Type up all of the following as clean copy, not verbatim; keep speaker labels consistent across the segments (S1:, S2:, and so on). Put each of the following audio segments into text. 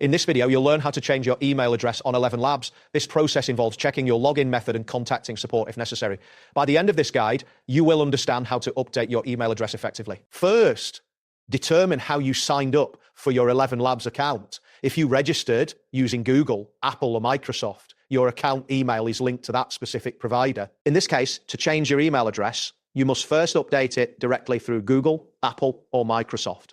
S1: In this video, you'll learn how to change your email address on ElevenLabs. This process involves checking your login method and contacting support if necessary. By the end of this guide, you will understand how to update your email address effectively. First, determine how you signed up for your ElevenLabs account. If you registered using Google, Apple, or Microsoft, your account email is linked to that specific provider. In this case, to change your email address, you must first update it directly through Google, Apple, or Microsoft.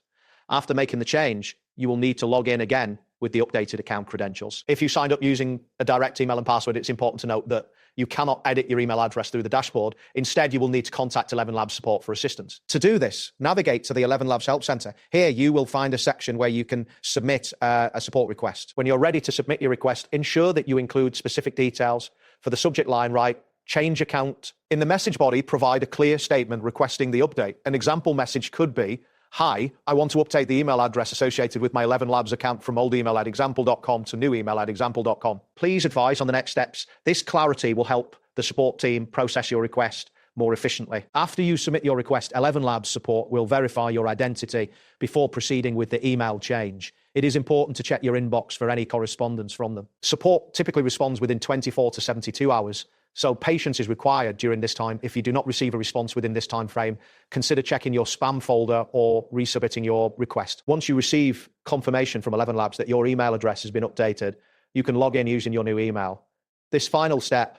S1: After making the change, you will need to log in again with the updated account credentials. If you signed up using a direct email and password, it's important to note that you cannot edit your email address through the dashboard. Instead, you will need to contact ElevenLabs support for assistance. To do this, navigate to the ElevenLabs Help Center. Here, you will find a section where you can submit a support request. When you're ready to submit your request, ensure that you include specific details. For the subject line, write change account. In the message body, provide a clear statement requesting the update. An example message could be, "Hi, I want to update the email address associated with my ElevenLabs account from old email at example.com to new email at example.com. Please advise on the next steps." This clarity will help the support team process your request more efficiently. After you submit your request, ElevenLabs support will verify your identity before proceeding with the email change. It is important to check your inbox for any correspondence from them. Support typically responds within 24 to 72 hours. So patience is required during this time. If you do not receive a response within this time frame, consider checking your spam folder or resubmitting your request. Once you receive confirmation from ElevenLabs that your email address has been updated, you can log in using your new email. This final step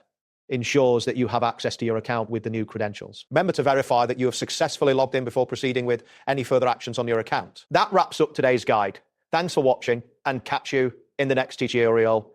S1: ensures that you have access to your account with the new credentials. Remember to verify that you have successfully logged in before proceeding with any further actions on your account. That wraps up today's guide. Thanks for watching, and catch you in the next tutorial.